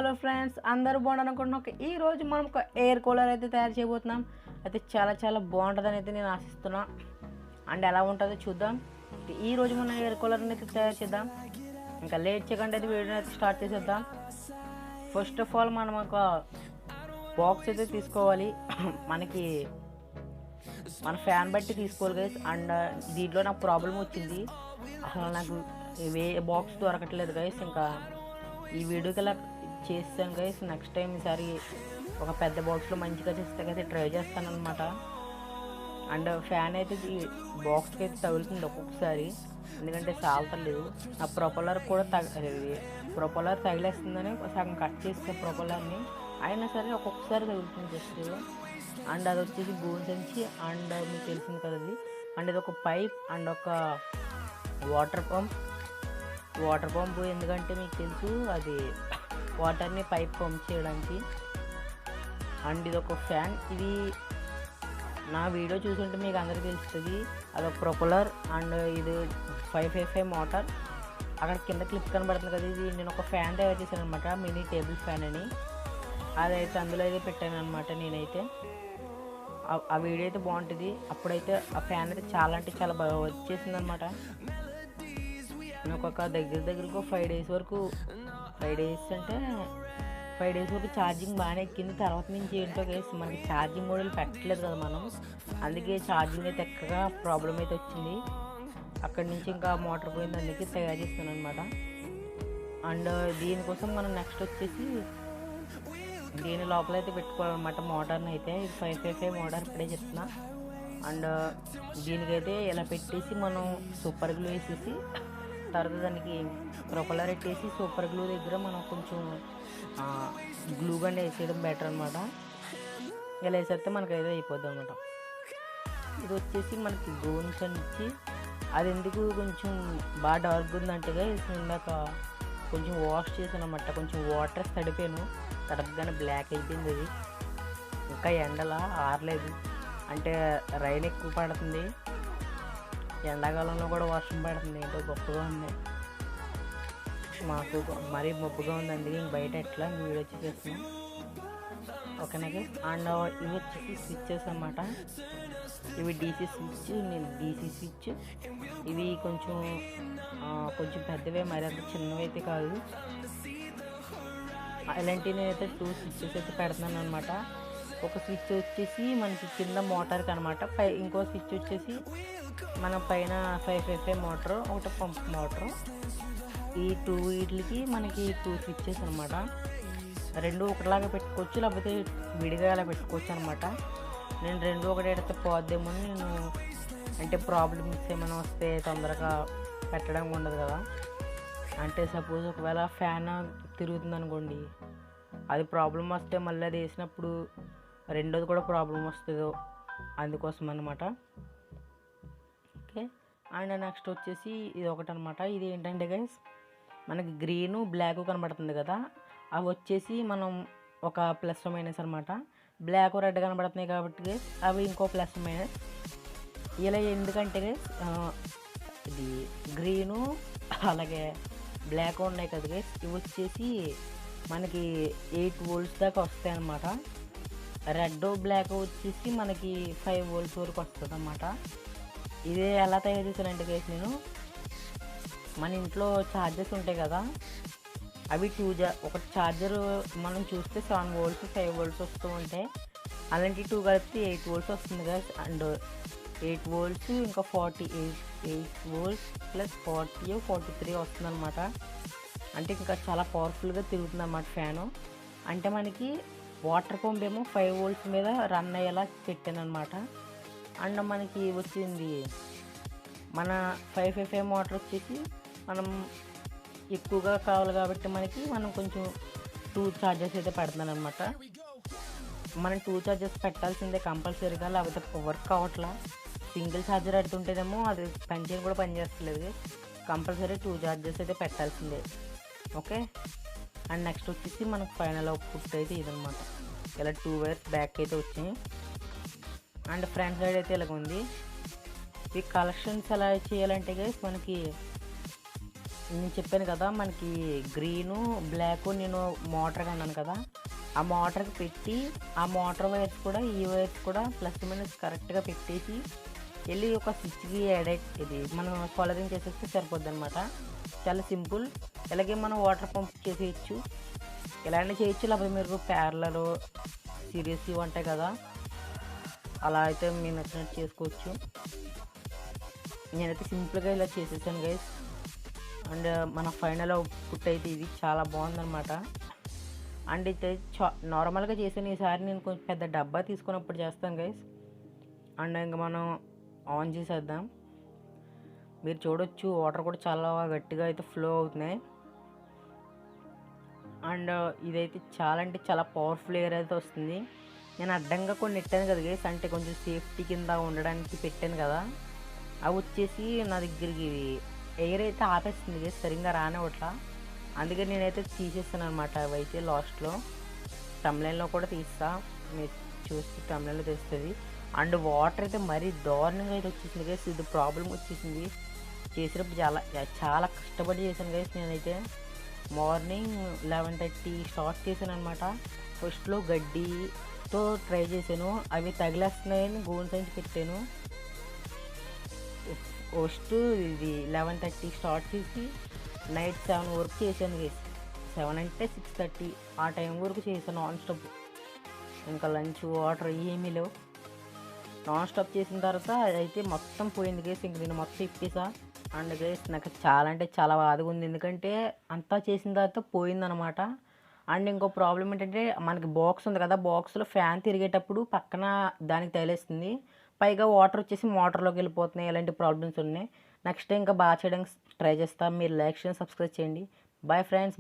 Hello friends, అందరూ బాగుండాలనుకుంటున్నాం. ఈ రోజు మనం ఒక ఎయిర్ కూలర్ అయితే తయారు చేయబోతున్నాం. అయితే చాలా బాగుంటుందని అయితే నేను ఆశిస్తున్నా. అండ్ ఎలా ఉంటుందో చూద్దాం. ఈ రోజు మనం ఎయిర్ కూలర్ని అయితే తయారు చేద్దాం. ఇంకా లేట్ చేయకుండా అయితే వీడియోని అయితే స్టార్ట్ చేసేద్దాం. ఫస్ట్ ఆఫ్ ఆల్ మనం ఒక బాక్స్ అయితే తీసుకోవాలి. మనకి మన ఫ్యాన్ బట్టి తీసుకోవాలి గైస్. అండ్ దీంట్లో నాకు ప్రాబ్లం వచ్చింది, అసలు నాకు బాక్స్ దొరకట్లేదు గైస్. ఇంకా ఈ వీడియోకి ఇలా చేస్తాను గైస్. నెక్స్ట్ టైం ఈసారి ఒక పెద్ద బాక్స్లో మంచిగా చేస్తే ట్రై చేస్తాను అనమాట. అండ్ ఫ్యాన్ అయితే ఈ బాక్స్కి అయితే తగులుతుంది ఒక్కొక్కసారి, ఎందుకంటే సాల్తలేదు. ఆ ప్రొపలర్ కూడా ప్రొపలర్ తగిలేస్తుందని సగం కట్ చేస్తే ప్రొపలర్ని, అయినా సరే ఒక్కొక్కసారి తగులుతుంది జస్ట్. అండ్ అది వచ్చేసి గోన్ సంచి. అండ్ మీకు తెలిసింది కదా అది. అండ్ ఇది ఒక పైప్ అండ్ ఒక వాటర్ పంప్ ఎందుకంటే మీకు తెలుసు అది వాటర్ని పైప్ పంప్ చేయడానికి. అండ్ ఇది ఒక ఫ్యాన్. ఇది నా వీడియో చూసుంటే మీకు అందరికీ తెలుస్తుంది. అదొక ప్రొపలర్. అండ్ ఇది 555 మోటార్. అక్కడ కింద క్లిప్ కనబడుతుంది కదా, ఇది నేను ఒక ఫ్యాన్ తయారు చేశాను అనమాట, మినీ టేబుల్ ఫ్యాన్ అని. అదైతే అందులో అయితే పెట్టాను అనమాట నేనైతే. ఆ వీడియో అయితే బాగుంటుంది. అప్పుడైతే ఆ ఫ్యాన్ అయితే చాలా బాగా వచ్చేసింది అనమాట. నాకు ఒక దగ్గరకు 5 డేస్ వరకు 5 డేస్ వరకు ఛార్జింగ్ బాగానే ఎక్కింది. తర్వాత నుంచి ఏంటో గైస్, మనకి ఛార్జింగ్ మోడల్ పెట్టలేదు కదా మనం, అందుకే ఛార్జింగ్ అయితే ఎక్కగా ప్రాబ్లం అయితే వచ్చింది. అక్కడి నుంచి ఇంకా మోటార్ పోయింది, అందుకే తయారు చేస్తాను అనమాట. అండ్ దీనికోసం మనం నెక్స్ట్ వచ్చేసి దీని లోపల అయితే పెట్టుకోవాలన్నమాట మోటార్ని అయితే. ఇది 555 మోటార్ ఇప్పుడే చెప్తున్నా. అండ్ దీనికైతే ఇలా పెట్టేసి మనం సూపర్ గ్లూ వేసేసి తర్వాత దానికి ప్రొపలర్ పెట్టేసి సూపర్ గ్లూ దగ్గర మనం కొంచెం గ్లూ గన్ వేసేయడం బెటర్ అనమాట. ఇలా వేసేస్తే మనకి అయితే అయిపోద్ది అనమాట. ఇది వచ్చేసి మనకి గోన్స్ ఇచ్చి, అది ఎందుకు కొంచెం బాగా డార్క్ ఉందంటే ఇందాక కొంచెం వాష్ చేశాను అనమాట. కొంచెం వాటర్ తడపగానే బ్లాక్ అయిపోయింది అది. ఇంకా ఎండలా ఆరలేదు, అంటే రైన్ ఎక్కువ పడుతుంది, ఎండాకాలంలో కూడా వర్షం పడుతుంది. ఏంటో గొప్పగా ఉంది, మాకు మరీ మబ్బుగా ఉంది, అందుకే ఇంక బయట ఎట్లా వీడియో వచ్చి చేస్తున్నాం. ఓకేనా. అండ్ ఇవి వచ్చేసి స్విచ్చెస్ అన్నమాట. ఇవి డీసీ స్విచ్. ఇవి కొంచెం పెద్దవే, మరి అంత చిన్నవి అయితే కాదు. ఇలాంటివి నేనైతే 2 స్విచ్చెస్ అయితే పెడుతున్నాను అనమాట. ఒక స్విచ్ వచ్చేసి మనకి కింద మోటార్కి అనమాట, ఇంకో స్విచ్ వచ్చేసి మన పైన 555 మోటారు, ఒకటి పంప్ మోటారు. ఈ 2 వీటికి మనకి 2 స్విచ్చెస్ అనమాట. 2 ఒకటిలాగా పెట్టుకోవచ్చు, లేకపోతే విడిగా అలా పెట్టుకోవచ్చు అనమాట. నేను 2 ఒకటి పెడితే పోద్దేమో నేను, అంటే ప్రాబ్లమ్స్ ఏమైనా వస్తే తొందరగా పెట్టడానికి ఉండదు కదా. అంటే సపోజ్ ఒకవేళ ఫ్యాన్ తిరుగుతుంది అనుకోండి, అది ప్రాబ్లం వస్తే మళ్ళీ అది వేసినప్పుడు రెండోది కూడా ప్రాబ్లం వస్తుందో, అందుకోసం అన్నమాట. ఓకే. అండ్ నెక్స్ట్ వచ్చేసి ఇది ఒకటి అనమాట. ఇది ఏంటంటే గైస్, మనకి గ్రీను బ్లాక్ కనబడుతుంది కదా, అవి వచ్చేసి మనం ఒక ప్లస్ మైనస్ అనమాట. బ్లాక్ రెడ్ కనబడుతున్నాయి కాబట్టి గైస్ అవి ఇంకో ప్లస్ మైనస్. ఇలా ఎందుకంటే గైస్ ఇది గ్రీను అలాగే బ్లాక్ ఉన్నాయి కదా గైస్, ఇవి వచ్చేసి మనకి 8 వోల్ట్స్ దాకా వస్తాయి అన్నమాట. రెడ్ బ్లాక్ వచ్చేసి మనకి 5 వోల్ట్స్ వరకు వస్తుంది అన్నమాట. ఇదే ఎలా తయారు చేశానంటే గైస్, నేను మన ఇంట్లో ఛార్జర్స్ ఉంటాయి కదా, అవి ఒకటి ఛార్జర్ మనం చూస్తే 7 వోల్ట్స్ 5 వోల్ట్స్ వస్తూ ఉంటాయి. అలాంటి 2 కలిపితే 8 వోల్ట్స్ వస్తుంది గైస్. అండ్ 8 వోల్ట్స్ ఇంకా 48 వోల్ట్స్ ప్లస్ 43 వస్తుంది అనమాట. అంటే ఇంకా చాలా పవర్ఫుల్గా తిరుగుతుంది అన్నమాట ఫ్యాను. అంటే మనకి వాటర్ పంప్ ఏమో 5 వోల్ట్స్ మీద రన్ అయ్యేలా పెట్టాను అనమాట. అండ్ మనకి వచ్చింది మన 555 మోటార్ వచ్చేసి మనం ఎక్కువగా కావాలి కాబట్టి మనం కొంచెం 2 ఛార్జెస్ అయితే పెడుతున్నాను అనమాట. మనం 2 ఛార్జెస్ పెట్టాల్సిందే కంపల్సరీగా, లేకపోతే వర్క్ అవ్వట్లా. సింగిల్ ఛార్జర్ పెడుతుంటేనేమో అది పనిచేయని కూడా పనిచేస్తలేదు. కంపల్సరీ 2 ఛార్జెస్ అయితే పెట్టాల్సిందే. ఓకే. అండ్ నెక్స్ట్ వచ్చేసి మనకు ఫైనల్ అవుట్పుట్ అయితే ఇదనమాట. ఇలా 2 వైర్స్ బ్యాక్ అయితే వచ్చినాయి. అండ్ ఫ్రంట్ సైడ్ అయితే ఇలాగ ఉంది. ఈ కలెక్షన్స్ ఎలా చేయాలంటే గైస్, మనకి నేను చెప్పాను కదా మనకి గ్రీను బ్లాక్ నేను మోటార్ అన్నాను కదా, ఆ మోటార్కి పెట్టి ఆ మోటార్ వైర్స్ కూడా ఈ వైర్స్ కూడా ప్లస్ మైనస్ కరెక్ట్గా పెట్టేసి వెళ్ళి ఒక స్విచ్కి ఇది మనం కాలరింగ్ చేసేస్తే సరిపోద్ది అనమాట. చాలా సింపుల్. ఇలాగే మనం వాటర్ పంప్ చేసేయచ్చు, ఇలానే చేయొచ్చు. లేకపోతే మీరు ప్యారలర్ సిరీస్ ఇవి ఉంటాయి కదా, అలా అయితే మీరు నచ్చినట్టు చేసుకోవచ్చు. నేనైతే సింపుల్గా ఇలా చేసేసాను గైస్. అండ్ మన ఫైనల్ అవుట్పుట్ అయితే ఇది చాలా బాగుందన్నమాట. అండ్ అయితే నార్మల్గా చేసాను, ఈసారి నేను కొంచెం పెద్ద డబ్బా తీసుకున్నప్పుడు చేస్తాను గైస్. అండ్ ఇంకా మనం ఆన్ చేసేద్దాం. మీరు చూడొచ్చు వాటర్ కూడా చాలా గట్టిగా అయితే ఫ్లో అవుతున్నాయి. అండ్ ఇదైతే చాలా అంటే చాలా పవర్ఫుల్ ఎయిర్ అయితే వస్తుంది. నేను అడ్డంగా కొన్ని నెట్టాను కదా గైస్, అంటే కొంచెం సేఫ్టీ కింద ఉండడానికి పెట్టాను కదా, అవి వచ్చేసి నా దగ్గరికి ఎయిర్ అయితే ఆపేస్తుంది గైస్, సరిగ్గా రానివ్వట్లా. అందుకే నేనైతే తీసేస్తాను అనమాట. అవి అయితే లాస్ట్లో టమ్లైన్లో కూడా తీస్తా, మీరు చూస్తే టమ్లైన్లో తెస్తుంది. అండ్ వాటర్ అయితే మరీ దారుణంగా అయితే వచ్చేసింది గైస్, ఇది ప్రాబ్లం వచ్చేసింది. చేసినప్పుడు చాలా చాలా కష్టపడి చేశాను గైస్. నేనైతే మార్నింగ్ 11:30 స్టార్ట్ చేశాను అనమాట. ఫస్ట్లో గడ్డితో ట్రై చేశాను, అవి తగిలేస్తున్నాయని గోన్ సైన్స్ పెట్టాను. ఫస్ట్ ఇది 11:30 స్టార్ట్ చేసి నైట్ 7 వరకు చేశాను గైస్. 7 అంటే 6:30 ఆ టైం వరకు చేశాను నాన్ స్టాప్. ఇంకా లంచ్ వాటర్ ఏమీ లేవు. నాన్ స్టాప్ చేసిన తర్వాత అదైతే మొత్తం పోయింది గైస్. ఇంక నేను మొత్తం ఇప్పేసా. అండ్ గైస్ నాకు చాలా అంటే చాలా బాధగా ఉంది, ఎందుకంటే అంతా చేసిన తర్వాత పోయిందనమాట. అండ్ ఇంకో ప్రాబ్లం ఏంటంటే మనకి బాక్స్ ఉంది కదా, బాక్స్లో ఫ్యాన్ తిరిగేటప్పుడు పక్కన దానికి తగిలేస్తుంది, పైగా వాటర్ వచ్చేసి మోటార్లోకి వెళ్ళిపోతున్నాయి. ఇలాంటి ప్రాబ్లమ్స్ ఉన్నాయి. నెక్స్ట్ ఇంకా బాగా చేయడానికి ట్రై చేస్తాను. మీరు లైక్ చేయండి, సబ్స్క్రైబ్ చేయండి. Bye friends.